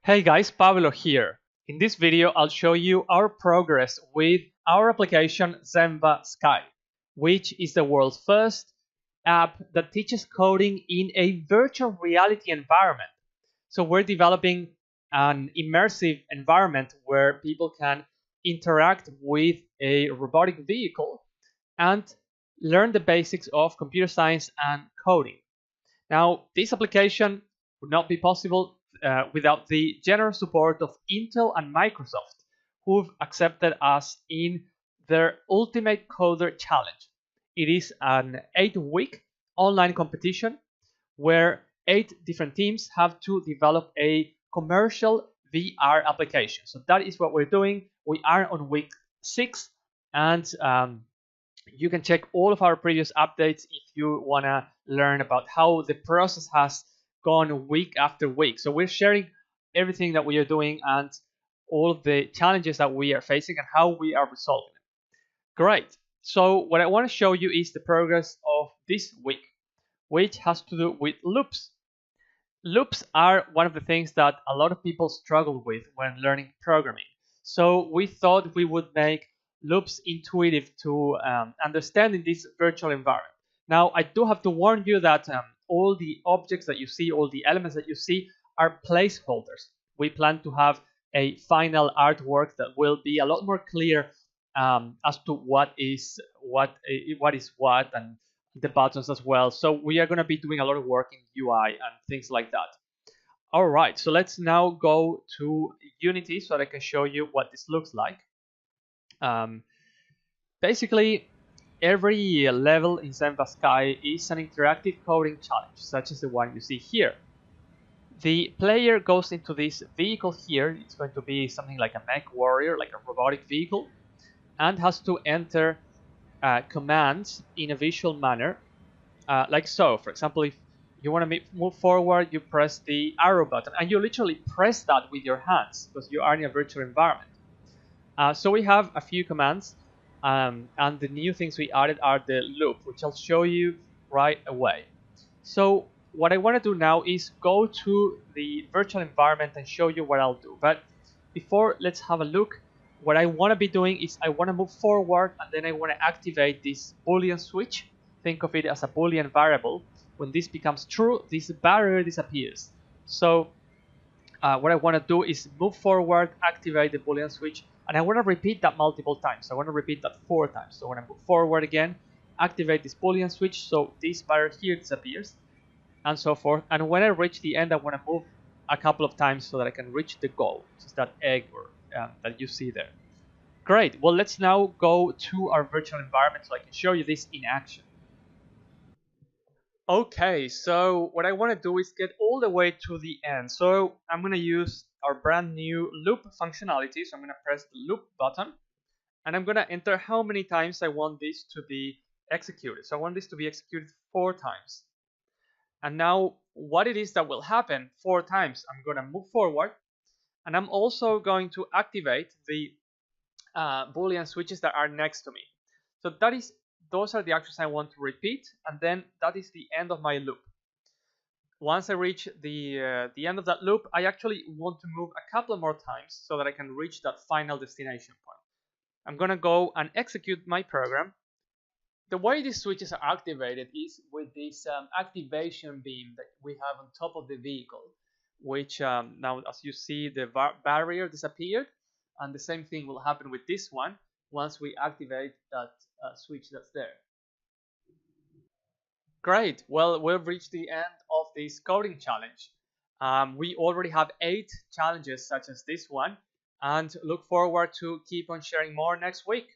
Hey guys, Pablo here. In this video, I'll show you our progress with our application Zenva Sky, which is the world's first app that teaches coding in a virtual reality environment. So we're developing an immersive environment where people can interact with a robotic vehicle and learn the basics of computer science and coding. Now, this application would not be possible without the generous support of Intel and Microsoft, who've accepted us in their Ultimate Coder Challenge. It is an 8-week online competition where 8 different teams have to develop a commercial VR application. So that is what we're doing. We are on week 6, and you can check all of our previous updates if you want to learn about how the process has gone week after week. So we're sharing everything that we are doing and all of the challenges that we are facing and how we are resolving them. Great. So what I want to show you is the progress of this week, which has to do with loops. Loops are one of the things that a lot of people struggle with when learning programming. So we thought we would make loops intuitive to understand in this virtual environment. Now, I do have to warn you that all the objects that you see, all the elements that you see are placeholders. We plan to have a final artwork that will be a lot more clear as to what is what and the buttons as well. So we are going to be doing a lot of work in UI and things like that. All right, so let's now go to Unity so that I can show you what this looks like. Basically, every level in Zenva Sky is an interactive coding challenge, such as the one you see here. The player goes into this vehicle here. It's going to be something like a mech warrior, like a robotic vehicle, and has to enter commands in a visual manner, like so. For example, if you want to move forward, you press the arrow button, and you literally press that with your hands because you are in a virtual environment. So we have a few commands, and the new things we added are the loop, which I'll show you right away. So what I want to do now is go to the virtual environment and show you what I'll do. But before, let's have a look. What I want to be doing is I want to move forward, and then I want to activate this Boolean switch. Think of it as a Boolean variable. When this becomes true, this barrier disappears. So what I want to do is move forward, activate the Boolean switch, and I want to repeat that multiple times. I want to repeat that 4 times. So when I move forward again, activate this Boolean switch, so this barrier here disappears, and so forth. And when I reach the end, I want to move a couple of times so that I can reach the goal, which is that egg that you see there. Great. Well, let's now go to our virtual environment so I can show you this in action. Okay, so what I want to do is get all the way to the end. So I'm going to use our brand new loop functionality. So I'm going to press the loop button, and I'm going to enter how many times I want this to be executed. So I want this to be executed 4 times. And now what it is that will happen 4 times, I'm going to move forward, and I'm also going to activate the Boolean switches that are next to me. So those are the actions I want to repeat, and then that is the end of my loop. Once I reach the end of that loop, I actually want to move a couple more times so that I can reach that final destination point. I'm going to go and execute my program. The way these switches are activated is with this activation beam that we have on top of the vehicle, which now, as you see, the barrier disappeared, and the same thing will happen with this one once we activate that switch that's there. Great. Well, we've reached the end of this coding challenge. We already have 8 challenges such as this one, and look forward to keep on sharing more next week.